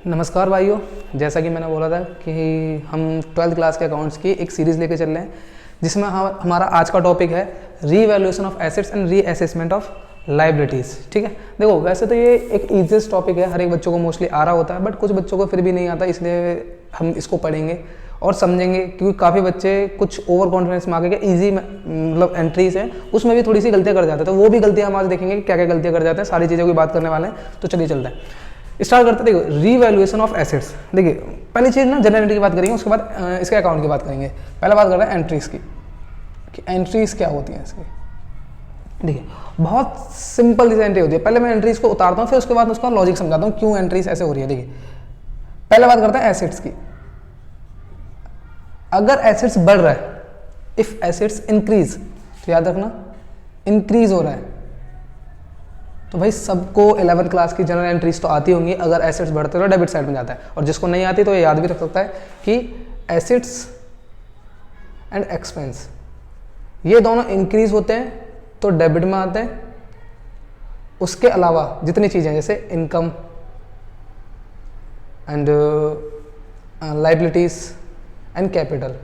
नमस्कार भाइयों। जैसा कि मैंने बोला था कि हम 12th क्लास के अकाउंट्स की एक सीरीज़ लेके चल रहे हैं जिसमें हमारा आज का टॉपिक है revaluation of assets and reassessment of liabilities. ठीक है, देखो वैसे तो ये एक ईजीएस्ट टॉपिक है, हर एक बच्चों को मोस्टली आ रहा होता है, बट कुछ बच्चों को फिर भी नहीं आता, इसलिए हम इसको पढ़ेंगे और समझेंगे क्योंकि काफ़ी बच्चे कुछ ओवर कॉन्फिडेंस में आके के ईजी मतलब एंट्रीज हैं उसमें भी थोड़ी सी गलतियाँ कर जाते हैं। तो वो भी गलतियाँ हम आज देखेंगे क्या क्या गलतियाँ कर जाते हैं, सारी चीज़ों की बात करने वाले हैं। तो चलिए चलते हैं, स्टार्ट करते हैं। देखो रीवैल्यूएशन ऑफ एसेट्स, देखिए पहली चीज़ ना जनरल एंट्री की बात करेंगे, उसके बाद इसके अकाउंट की बात करेंगे। पहले बात कर रहे हैं एंट्रीज की कि एंट्रीज क्या होती हैं इसकी। देखिए बहुत सिंपल सी एंट्री होती है, पहले मैं एंट्रीज को उतारता हूँ फिर उसके बाद उसका लॉजिक समझाता हूँ क्यों एंट्रीज ऐसे हो रही है। देखिए पहले बात करते हैं एसेट्स की। अगर एसेट्स बढ़ रहा है, इफ एसेट्स इंक्रीज, तो याद रखना इंक्रीज हो रहा है, तो भाई सबको 11th क्लास की जनरल एंट्रीज तो आती होंगी। अगर एसेट्स बढ़ते तो डेबिट साइड में जाता है, और जिसको नहीं आती तो ये याद भी रख सकता है कि एसेट्स एंड एक्सपेंस ये दोनों इंक्रीज होते हैं तो डेबिट में आते हैं। उसके अलावा जितनी चीज़ें जैसे income and liabilities and capital,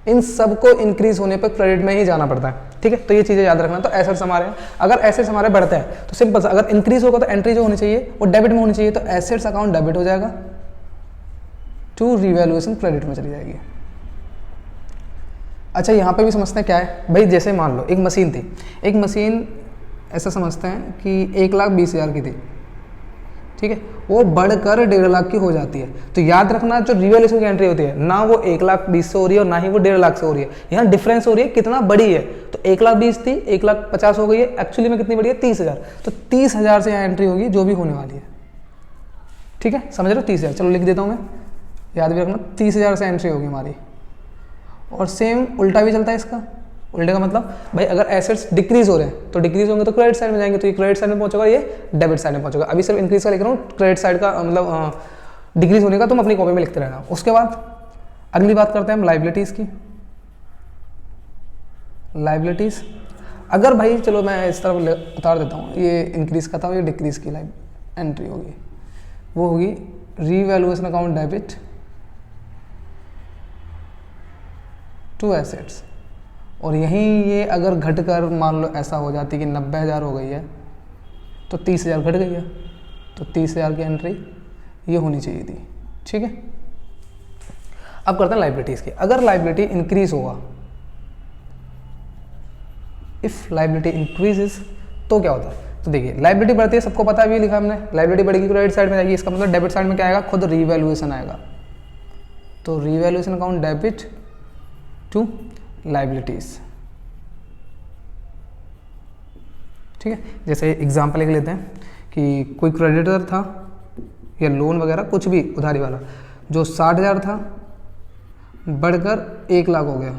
इन सबको इंक्रीज होने पर क्रेडिट में ही जाना पड़ता है। ठीक है, तो ये चीज़ें याद रखना। तो एसेट्स हमारे, अगर एसेट्स हमारे बढ़ते हैं तो सिंपल सा, अगर इंक्रीज होगा तो एंट्री जो होनी चाहिए वो डेबिट में होनी चाहिए, तो एसेट्स अकाउंट डेबिट हो जाएगा टू रिवैल्यूएशन क्रेडिट में चली जाएगी। अच्छा यहाँ पे भी समझते हैं क्या है भाई। जैसे मान लो एक मशीन थी, एक मशीन ऐसा समझते हैं कि 1,20,000 की थी, ठीक है, वो बढ़कर 1.5 लाख की हो जाती है। तो याद रखना जो रिवैल्यूएशन की एंट्री होती है ना वो 1,20,000 से हो रही है और ना ही वो 1.5 लाख से हो रही है। यहाँ डिफरेंस हो रही है कितना बड़ी है, तो 1,20,000 थी 1,50,000 हो गई है, एक्चुअली में कितनी बड़ी है 30,000, तो 30,000 से यहाँ एंट्री होगी जो भी होने वाली है। ठीक है, समझ रहे हो 30,000, चलो लिख देता हूँ मैं, याद भी रखना 30,000 से एंट्री होगी हमारी। और सेम उल्टा भी चलता है इसका। उल्टे का मतलब भाई अगर एसेट्स डिक्रीज हो रहे हैं तो डिक्रीज होंगे तो क्रेडिट साइड में जाएंगे, तो ये क्रेडिट साइड में पहुंचेगा, ये डेबिट साइड में पहुंचेगा। अभी सिर्फ इंक्रीज का लिख रहा हूँ, क्रेडिट साइड का मतलब डिक्रीज होने का तुम अपनी कॉपी में लिखते रहना। उसके बाद अगली बात करते हैं हम लाइबिलिटीज की। लाइबिलिटीज अगर भाई चलो मैं इस तरफ उतार देता हूँ, ये इंक्रीज का था, ये डिक्रीज की एंट्री होगी, वो होगी revaluation account debit to assets. और यहीं ये अगर घटकर मान लो ऐसा हो जाती कि 90,000 हो गई है तो 30,000 घट गई है, तो 30,000 की एंट्री ये होनी चाहिए थी। ठीक है, अब करते हैं लाइबिलिटीज़ की। अगर लाइबिलिटी इंक्रीज होगा, इफ लाइबिलिटी इंक्रीजेस तो क्या होता है। तो देखिए लाइबिलिटी बढ़ती है, सबको पता है, अभी लिखा हमने, लाइबिलिटी बढ़ेगी क्रेडिट साइड में जाएगी, इसका मतलब डेबिट साइड में क्या आएगा, खुद रीवैल्यूएशन आएगा। तो revaluation account debit to liabilities. ठीक है, जैसे एग्जांपल एक लेते हैं कि कोई क्रेडिटर था या लोन वगैरह कुछ भी उधारी वाला, जो 60,000 था बढ़कर 1 लाख हो गया,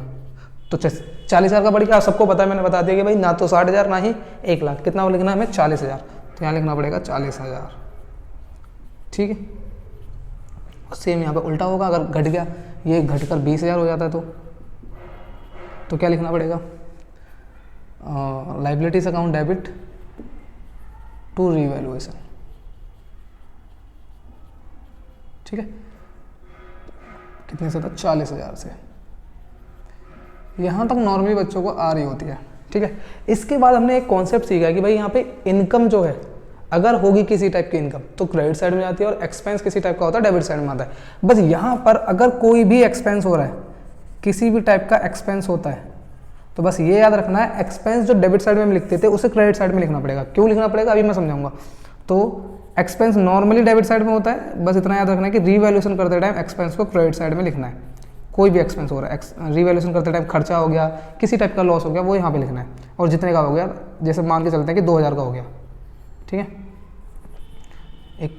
तो 40,000 का बढ़ गया। सबको पता है, मैंने बता दिया कि भाई ना तो 60,000 ना ही 1 लाख, कितना वो लिखना है हमें 40,000, तो यहाँ लिखना पड़ेगा 40,000। ठीक है, सेम यहाँ पे उल्टा होगा, अगर घट गया ये घटकर 20,000 हो जाता है तो क्या लिखना पड़ेगा, liabilities account debit to revaluation. ठीक है, कितने से था 40,000 से। यहाँ तक नॉर्मली बच्चों को आ रही होती है। ठीक है, इसके बाद हमने एक कॉन्सेप्ट सीखा कि भाई यहाँ पे इनकम जो है अगर होगी किसी टाइप की इनकम तो क्रेडिट साइड में जाती है, और एक्सपेंस किसी टाइप का होता है डेबिट साइड में आता है। बस यहाँ पर अगर कोई भी एक्सपेंस हो रहा है, किसी भी टाइप का एक्सपेंस होता है, तो बस ये याद रखना है एक्सपेंस जो डेबिट साइड में हम लिखते थे उसे क्रेडिट साइड में लिखना पड़ेगा। क्यों लिखना पड़ेगा अभी मैं समझाऊंगा। तो एक्सपेंस नॉर्मली डेबिट साइड में होता है, बस इतना याद रखना है कि रीवैल्यूएशन करते टाइम एक्सपेंस को क्रेडिट साइड में लिखना है। कोई भी एक्सपेंस हो रहा है, रीवैल्यूएशन करते टाइम खर्चा हो गया, किसी टाइप का लॉस हो गया, वो यहाँ पे लिखना है। और जितने का हो गया, जैसे मान के चलते हैं कि 2,000 का हो गया, ठीक है, एक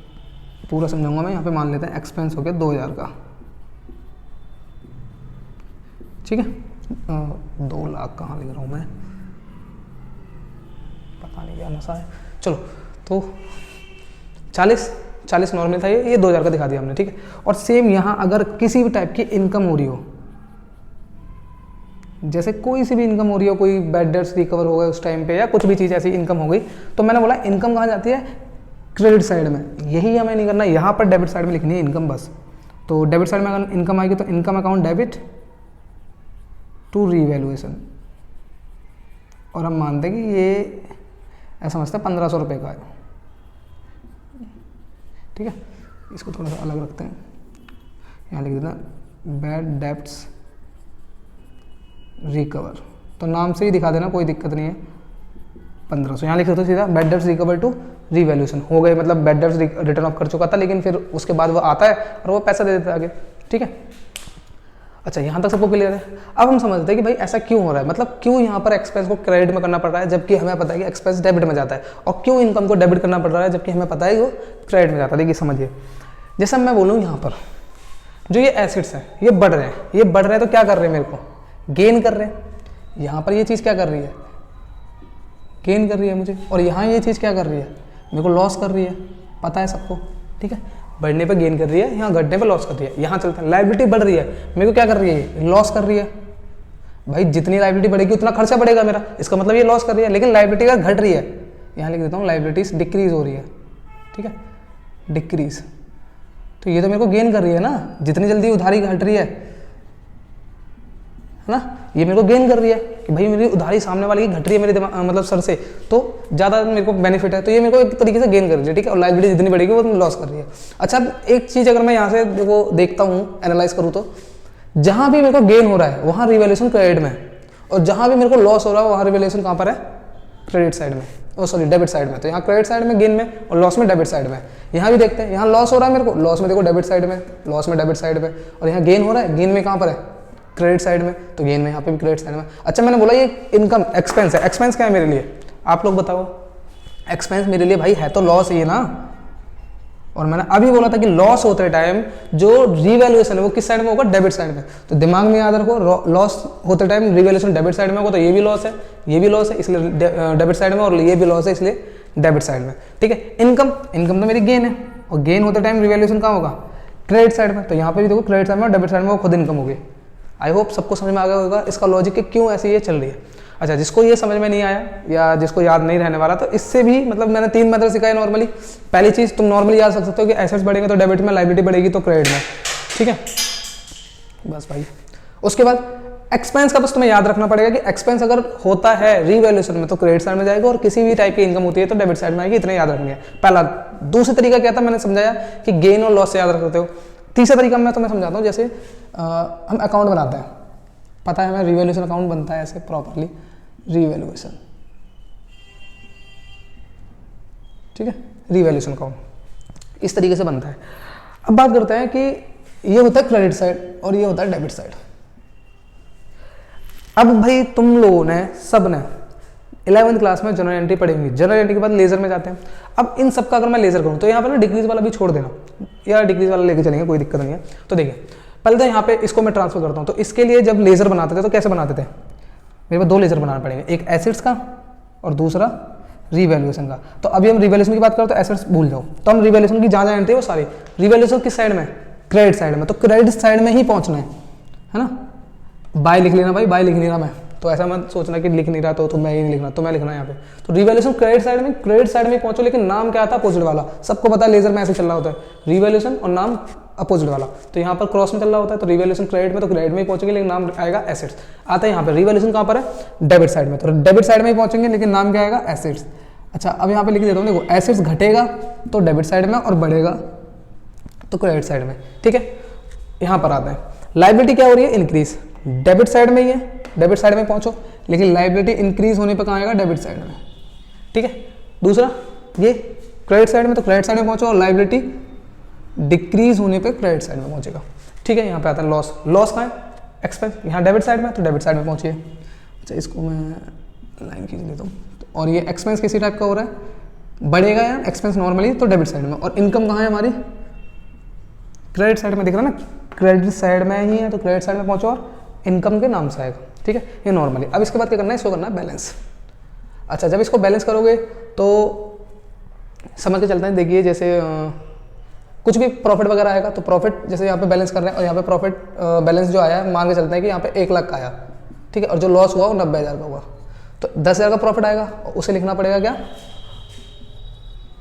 पूरा समझाऊंगा मैं, यहाँ पे मान लेते हैं एक्सपेंस हो गया 2,000 का। ठीक है, 2 लाख कहाँ लिख रहा हूँ मैं, पता नहीं क्या मसा है। चलो तो 40 नॉर्मल था, ये 2,000 का दिखा दिया हमने। ठीक है, और सेम यहाँ अगर किसी भी टाइप की इनकम हो रही हो, जैसे कोई सी भी इनकम हो रही हो, कोई बैड डेट्स रिकवर हो गए उस टाइम पे या कुछ भी चीज़ ऐसी इनकम हो गई, तो मैंने बोला इनकम कहाँ जाती है, क्रेडिट साइड में, यही हमें नहीं करना, यहाँ पर डेबिट साइड में लिखनी है इनकम बस। तो डेबिट साइड में अगर इनकम आएगी तो income account debit to revaluation, और हम मानते हैं कि ये ऐसा समझते हैं 1500 रुपये का है, ठीक है। इसको थोड़ा सा अलग रखते हैं, यहाँ लिख देना बैड डेब्ट्स रिकवर, तो नाम से ही दिखा देना, कोई दिक्कत नहीं है। 1500 यहाँ लिख सकते हो सीधा, bad debts recover to revaluation हो गए, मतलब बैड डेब्ट्स रिटर्न ऑफ कर चुका था, लेकिन फिर उसके बाद वो आता है और वो पैसा दे देता है आगे, ठीक है। अच्छा, यहाँ तक सबको क्लियर है। अब हम समझते हैं कि भाई ऐसा क्यों हो रहा है, मतलब क्यों यहाँ पर एक्सपेंस को क्रेडिट में करना पड़ रहा है जबकि हमें पता है कि एक्सपेंस डेबिट में जाता है, और क्यों इनकम को डेबिट करना पड़ रहा है जबकि हमें पता है कि वो क्रेडिट में जाता है। देखिए समझिए, जैसे मैं बोलूँ यहाँ पर जो ये एसिड्स हैं ये बढ़ रहे हैं, ये बढ़ रहे हैं तो क्या कर रहे हैं, मेरे को गेन कर रहे हैं। यहाँ पर ये चीज़ क्या कर रही है, गेन कर रही है मुझे, और यहाँ ये चीज़ क्या कर रही है, मेरे को लॉस कर रही है, पता है सबको, ठीक है। बढ़ने पे गेन कर रही है, यहाँ घटने पे लॉस कर रही है। यहाँ चलते हैं, लायबिलिटी बढ़ रही है, मेरे को क्या कर रही है, लॉस कर रही है। भाई जितनी लायबिलिटी बढ़ेगी उतना खर्चा बढ़ेगा मेरा, इसका मतलब ये लॉस कर रही है, लेकिन लायबिलिटी का घट रही है, यहाँ लिख देता हूँ लायबिलिटीज डिक्रीज हो रही है, ठीक है, डिक्रीज। तो ये तो मेरे को गेन कर रही है ना, जितनी जल्दी उधारी घट रही है ना, ये मेरे को गेन कर रही है कि भाई मेरी उधारी सामने वाली की घट रही है मेरे दिमाग मतलब सर से, तो ज़्यादा मेरे को बेनिफिट है, तो ये मेरे को एक तरीके से गेन कर रही है, ठीक है। और लायबिलिटी जितनी बढ़ेगी वो लॉस कर रही है। अच्छा, एक चीज़ अगर मैं यहाँ से देखो देखता हूँ, एनालाइज करूँ, तो जहाँ भी मेरे को गेन हो रहा है वहाँ रिवैल्यूएशन क्रेडिट में, और जहाँ भी मेरे को लॉस हो रहा है वहाँ रिवैल्यूएशन कहाँ पर है, क्रेडिट साइड में, ओ सॉरी डेबिट साइड में। तो यहाँ क्रेडिट साइड में गेन में, और लॉस में डेबिट साइड में। यहाँ भी देखते हैं, यहाँ लॉस हो रहा है मेरे को, लॉस में देखो डेबिट साइड में, लॉस में डेबिट साइड में, और यहाँ गेन हो रहा है, गेन में कहाँ पर है, क्रेडिट साइड में, तो गेन में यहाँ पे भी क्रेडिट साइड में। अच्छा, मैंने बोला ये इनकम एक्सपेंस है, एक्सपेंस क्या है मेरे लिए, आप लोग बताओ। एक्सपेंस मेरे लिए भाई है तो लॉस ही है ना, और मैंने अभी बोला था कि लॉस होते टाइम जो रिवैल्यूएशन है वो किस साइड में होगा, डेबिट साइड में। तो दिमाग में याद रखो, लॉस होते टाइम रिवैल्यूएशन डेबिट साइड में होगा, तो ये भी लॉस है, ये भी लॉस है, इसलिए डेबिट साइड में, और ये भी लॉस है इसलिए डेबिट साइड में, ठीक है। इनकम, इनकम तो मेरी गेन है, और गेन होते टाइम रिवैल्यूएशन कहाँ होगा, क्रेडिट साइड में। तो यहाँ पे भी देखो क्रेडिट साइड में और डेबिट साइड में वो खुद इनकम होगी। आई होप सबको समझ में आ गया होगा इसका लॉजिक कि क्यों ऐसे ये चल रही है। अच्छा, जिसको ये समझ में नहीं आया या जिसको याद नहीं रहने वाला, तो इससे भी मतलब मैंने 3 मेथड सिखाए नॉर्मली। पहली चीज़ तुम नॉर्मली याद रख सकते हो कि एसेट्स बढ़ेंगे तो डेबिट में, लायबिलिटी बढ़ेगी तो क्रेडिट में, ठीक है, बस भाई। उसके बाद एक्सपेंस का बस तुम्हें याद रखना पड़ेगा कि एक्सपेंस अगर होता है रिवैल्यूएशन में तो क्रेडिट साइड में जाएगा, और किसी भी टाइप की इनकम होती है तो डेबिट साइड में आएगी, इतना याद रखेंगे। पहला। दूसरा तरीका क्या था, मैंने समझाया कि गेन और लॉस से याद रख सकते हो। तीसरा तरीका मैं तुम्हें समझाता हूँ, जैसे हम अकाउंट बनाते हैं, पता है हमें रिवैल्यूएशन अकाउंट बनता है ऐसे प्रॉपरली, रिवैल्यूएशन, ठीक है, रिवैल्यूएशन अकाउंट इस तरीके से बनता है। अब बात करते हैं कि ये होता है क्रेडिट साइड और ये होता है डेबिट साइड। अब भाई तुम लोगों ने सब ने 11th क्लास में जनरल एंट्री पढ़ी होंगी, जनरल एंट्री के बाद लेजर में जाते हैं। अब इन सब का अगर मैं लेजर करूँ तो यहाँ पर ना डिक्रीज वाला भी छोड़ देना, या डिक्रीज वाला लेके चलेंगे, कोई दिक्कत नहीं है। तो देखिए पहले तो यहाँ पे इसको मैं ट्रांसफर करता हूँ, तो इसके लिए जब लेजर बनाते थे तो कैसे बनाते थे, मेरे पास 2 लेजर बनाने पड़ेंगे, एक एसेट्स का और दूसरा रिवैल्यूएशन का। तो अभी हम रिवैल्यूएशन की बात करें तो एसेट्स भूल जाओ, तो हम रिवैल्यूएशन की जहाँ एंट्री है वो सारी, रिवैल्यूएशन किस साइड में, क्रेडिट साइड में, तो क्रेडिट साइड में ही पहुँचना है ना। बाय लिख लेना भाई, बाय लिख नहीं रहा मैं, तो ऐसा मत सोचना कि लिख नहीं रहा तो मैं ही नहीं लिखना, तो मैं लिखना यहाँ पे। तो रिवैल्यूएशन क्रेडिट साइड में, क्रेडिट साइड में पहुंचो, लेकिन नाम क्या था, अपोजिट वाला। सबको पता है लेजर में ऐसे चल रहा होता है, रिवैल्यूएशन और नाम अपोजिट वाला। तो यहाँ पर क्रॉस में चल रहा होता है, तो रिवैल्यूएशन क्रेडिट में, तो क्रेडिट में ही पहुंचेंगे, लेकिन नाम आएगा एसेट्स। आता है यहाँ पे रिवैल्यूएशन कहाँ पर है, डेबिट साइड में, तो डेबिट साइड में ही पहुंचेंगे, लेकिन नाम क्या आएगा, एसेट्स। अच्छा, अब यहाँ पे लिख देता हूँ, देखो एसेट्स घटेगा तो डेबिट साइड में, और बढ़ेगा तो क्रेडिट साइड में, ठीक है। यहाँ पर आता है लायबिलिटी क्या हो रही है, इंक्रीज, डेबिट साइड में ही है, डेबिट साइड में पहुंचो, लेकिन लायबिलिटी इंक्रीज होने पर कहाँ आएगा, डेबिट साइड में, ठीक है। दूसरा ये क्रेडिट साइड में, तो क्रेडिट साइड में पहुंचो, और लायबिलिटी डिक्रीज होने पे क्रेडिट साइड में पहुंचेगा, ठीक है। यहाँ पे आता है लॉस, लॉस कहाँ है, एक्सपेंस, यहाँ डेबिट साइड में, तो डेबिट साइड में पहुंचिए। अच्छा, इसको मैं लाइन खींच लेता हूँ, और ये एक्सपेंस किसी टाइप का हो रहा है, बढ़ेगा यार एक्सपेंस नॉर्मली तो डेबिट साइड में, और इनकम कहाँ है हमारी, क्रेडिट साइड में, दिख रहा है ना, क्रेडिट साइड में ही है, तो क्रेडिट साइड में पहुंचो और इनकम के नाम से आएगा, ठीक है, ये नॉर्मली। अब इसके बाद क्या करना है, इसको करना है बैलेंस। अच्छा, जब इसको बैलेंस करोगे तो समझ के चलते हैं, देखिए जैसे कुछ भी प्रॉफिट वगैरह आएगा, तो प्रॉफिट जैसे यहाँ पे बैलेंस कर रहे हैं, और यहाँ पे प्रॉफिट बैलेंस जो आया है, मान के चलते हैं कि यहाँ पे 1 लाख का आया, ठीक है, और जो लॉस हुआ वो 90,000 का हुआ, तो 10,000 का प्रॉफिट आएगा, और उसे लिखना पड़ेगा क्या,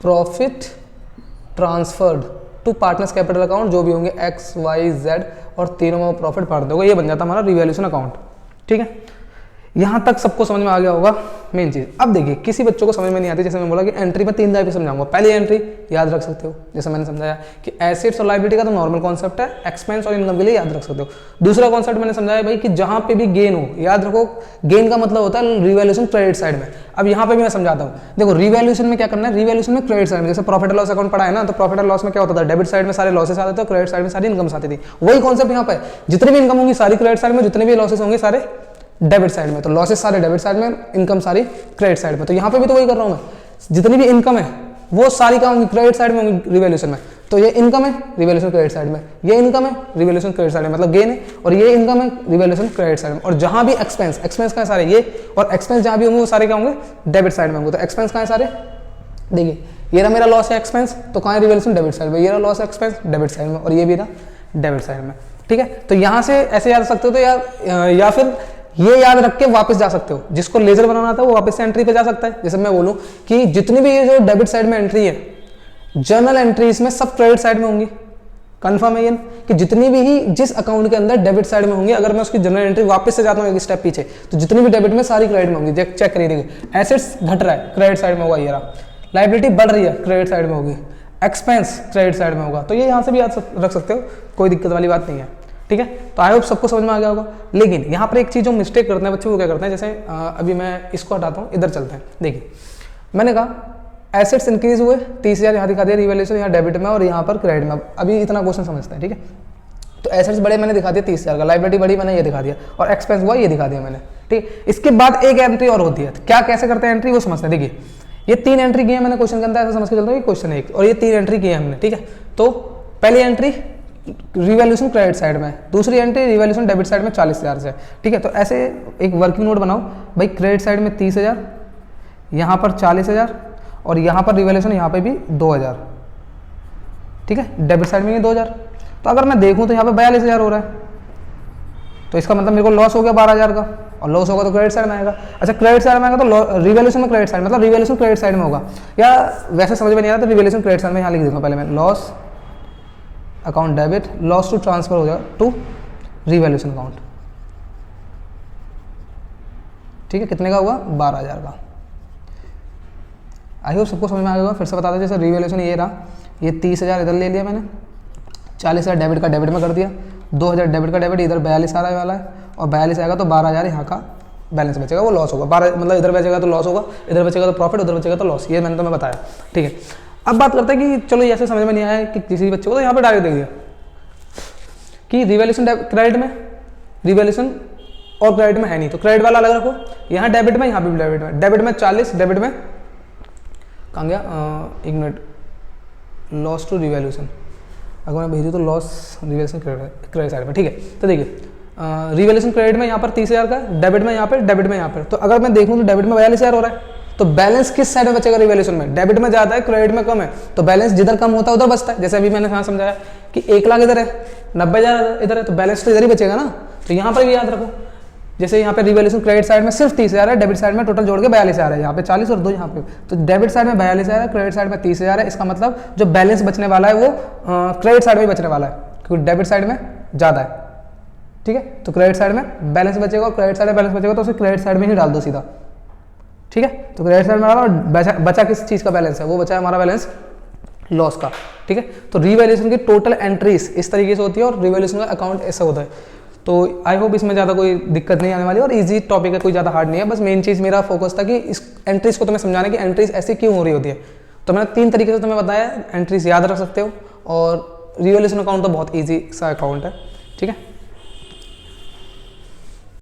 profit transferred to partners capital account, जो भी होंगे एक्स वाई जेड और तीनों में प्रॉफिट बांट दोगे, ये बन जाता हमारा रिवैल्यूएशन अकाउंट। ठीक है, यहाँ तक सबको समझ में आ गया होगा मेन चीज़। अब देखिए किसी बच्चों को समझ में नहीं आती, जैसे मैं बोला कि एंट्री में 3 टाइप समझाऊंगा। पहली एंट्री याद रख सकते हो, जैसे मैंने समझाया कि एसेट्स और लायबिलिटी का तो नॉर्मल कॉन्सेप्ट है, एक्सपेंस और इनकम के लिए याद रख सकते हो। दूसरा कॉन्सेप्ट मैंने समझाया भाई कि जहाँ पे भी गेन हो, याद रखो गेन का मतलब होता है रिवैल्यूएशन क्रेडिट साइड में। अब यहाँ पे भी मैं समझाता हूँ, देखो रिवैल्यूएशन में क्या करना है, रिवैल्यूएशन में क्रेडिट साइड में, जैसे प्रॉफिट एंड लॉस अकाउंट पढ़ा है ना, तो प्रॉफिट एंड लॉस में क्या होता था, डेबिट साइड में सारे लॉसेस आते थे, क्रेडिट साइड में सारी इनकम आती थी। वही कॉन्सेप्ट यहाँ पे, जितनी भी इनकम होंगी सारी क्रेडिट साइड में, जितने भी लॉसेस होंगे सारे डेबिट साइड में। तो लॉसेस सारे डेबिट साइड में, इनकम सारी क्रेडिट साइड में। तो यहाँ पे भी तो वही कर रहा हूँ मैं, जितनी भी इनकम है वो सारी क्या होंगी, क्रेडिट साइड में होंगी रिवैल्यूएशन में। तो ये इनकम है, रिवैल्यूएशन क्रेडिट साइड में, ये इनकम है, रिवैल्यूएशन क्रेडिट साइड में, मतलब गेन है, और ये इनकम है, रिवैल्यूएशन क्रेडिट साइड में। और जहां भी एक्सपेंस, एक्सपेंस का सारे ये, और एक्सपेंस जहां भी होंगे वो सारे क्या होंगे, डेबिट साइड में होंगे। तो एक्सपेंस का है सारे, देखिए ये रहा मेरा लॉस है एक्सपेंस, तो कहाँ है रिवैल्यूएशन, डेबिट साइड में। ये रहा लॉस एक्सपेंस, डेबिट साइड में, और ये भी रहा डेबिट साइड में। ठीक है, तो यहाँ से ऐसे याद सकते हो, तो यार या फिर ये याद रख के वापस जा सकते हो, जिसको लेजर बनाना था वो वापस से एंट्री पे जा सकता है। जैसे मैं बोलूं कि जितनी भी ये जो डेबिट साइड में एंट्री है, जर्नल एंट्रीज में सब क्रेडिट साइड में होंगी। कंफर्म है ये कि जितनी भी ही जिस अकाउंट के अंदर डेबिट साइड में होंगी, अगर मैं उसकी जर्नल एंट्री वापस से जाता हूँ एक स्टेप पीछे, तो जितनी भी डेबिट में सारी क्रेडिट में होंगी। चेक करिए, एसेट्स घट रहा है, क्रेडिट साइड में होगा ये रहा, लायबिलिटी बढ़ रही है, क्रेडिट साइड में होगी, एक्सपेंस क्रेडिट साइड में होगा। तो ये यहाँ से भी याद रख सकते हो, कोई दिक्कत वाली बात नहीं है। ठीक है, तो आई होप सबको समझ में आ गया होगा। लेकिन यहाँ पर एक चीज़ जो मिस्टेक करते हैं बच्चे, वो क्या करते हैं, जैसे अभी मैं इसको हटाता हूँ, इधर चलते हैं। देखिए मैंने कहा एसेट्स इंक्रीज हुए 30,000, यहाँ दिखा दिया रिवैल्यूएशन, यहाँ डेबिट में और यहाँ पर क्रेडिट में। अभी इतना क्वेश्चन समझते हैं। ठीक है, तो एसेट्स बड़े मैंने दिखा दिया 30,000 का, लायबिलिटी बड़ी मैंने ये दिखा दिया, और एक्सपेंस हुआ ये दिखा दिया मैंने। ठीक, इसके बाद एक एंट्री और होती है, क्या कैसे करते हैं एंट्री वो समझते हैं। देखिए ये 3 एंट्री की है मैंने क्वेश्चन के अंदर, ऐसा समझ के चलता हूँ क्वेश्चन है एक, और ये 3 एंट्री की है हमने। ठीक है, तो पहली एंट्री रिवैल्यूएशन क्रेडिट साइड में, दूसरी एंट्री रिवैल्यूएशन डेबिट साइड में 40,000 से। ठीक है, तो ऐसे एक वर्किंग नोट बनाओ भाई, क्रेडिट साइड में 30,000, यहाँ पर 40,000, और यहाँ पर रिवैल्यूएशन यहाँ पे भी 2,000। ठीक है, डेबिट साइड में ये 2,000। तो अगर मैं देखूँ तो यहाँ पे 42,000 हो रहा है, तो इसका मतलब मेरे को लॉस हो गया 12,000 का, और लॉस होगा तो क्रेडिट साइड में आएगा। अच्छा क्रेडिट साइड में आएगा तो रिवैल्यूएशन में क्रेडिट साइड, मतलब रिवैल्यूएशन क्रेडिट साइड में होगा, या वैसे समझ में नहीं आता तो रिवैल्यूएशन क्रेडिट साइड में यहाँ लिख देता हूँ पहले मैं, loss account debit, loss to transfer हो जाएगा टू रिवैल्यूएशन अकाउंट। ठीक है, कितने का हुआ, 12,000 का। आई होप सबको समझ में आ गया। फिर से बता दें, जैसे रिवैल्यूएशन ये रहा, ये 30,000 इधर ले लिया मैंने, 40,000 डेबिट का डेबिट में कर दिया, 2,000 डेबिट का डेबिट, इधर 42 आ रहा वाला है, और 42 आएगा तो 12,000 यहाँ का बैलेंस बचेगा, वो लॉस होगा। 12 मतलब इधर बचेगा तो लॉस होगा, इधर बचेगा तो प्रॉफिट, उधर बचेगा तो लॉस। ये मैंने तुम्हें बताया। ठीक है, अब बात करते हैं कि चलो ऐसे समझ में नहीं आया कि किसी बच्चे को, तो यहाँ पे डायरेक्ट देख दिया कि रिवैल्यूएशन क्रेडिट में, रिवैल्यूएशन और क्रेडिट में है नहीं, तो क्रेडिट वाला अलग रखो, यहाँ डेबिट में, यहाँ भी डेबिट में, डेबिट में 40, डेबिट में कहाँ गया, एक मिनट, लॉस टू रिवैल्यूएशन अगर मैं भेजूँ तो लॉस रिवैल्यूएशन क्रेडिट साइड में। ठीक है, तो देखिए रिवैल्यूएशन क्रेडिट में यहाँ पर 30,000 का, डेबिट में यहाँ पे, डेबिट में यहाँ पे। तो अगर मैं देखूँ तो डेबिट में 42,000 हो रहा है, तो बैलेंस किस साइड में बचेगा रिवैल्यूएशन में, डेबिट में ज़्यादा है, क्रेडिट में कम है, तो बैलेंस जिधर कम होता है उधर बचता है। जैसे अभी मैंने यहाँ समझाया कि 1 लाख इधर है, 90,000 इधर है, तो बैलेंस तो इधर ही बचेगा ना। तो यहाँ पर भी याद रखो, जैसे यहाँ पे रिवैल्यूएशन क्रेडिट साइड में सिर्फ 30,000 है, डेबिट साइड में टोटल जोड़ के 42,000 है, यहाँ पे 40 और 2 यहाँ पे, तो डेबिट साइड में 42,000 है, क्रेडिट साइड में 30,000 है। इसका मतलब जो बैलेंस बचने वाला है वो क्रेडिट साइड में ही बचने वाला है, क्योंकि डेबिट साइड में ज़्यादा है। ठीक है, तो क्रेडिट साइड में बैलेंस बचेगा, और क्रेडिट साइड में बैलेंस बचेगा तो उसे क्रेडिट साइड में ही डाल दो सीधा। ठीक है, तो क्रेडिट साइड में डाला, बचा किस चीज़ का बैलेंस है, वो बचा है हमारा बैलेंस लॉस का। ठीक है, तो रिवैल्यूएशन की टोटल एंट्रीज इस तरीके से होती है, और रिवैल्यूएशन का अकाउंट ऐसा होता है। तो आई होप इसमें ज़्यादा कोई दिक्कत नहीं आने वाली, और इजी टॉपिक है, कोई ज़्यादा हार्ड नहीं है। बस मेन चीज़ मेरा फोकस था कि इस एंट्रीज को तुम्हें समझाने की एंट्रीज ऐसी क्यों हो रही होती है। तो मैंने 3 तरीके से तुम्हें बताया, एंट्रीज याद रख सकते हो, और रिवैल्यूएशन अकाउंट तो बहुत ईजी सा अकाउंट है। ठीक है।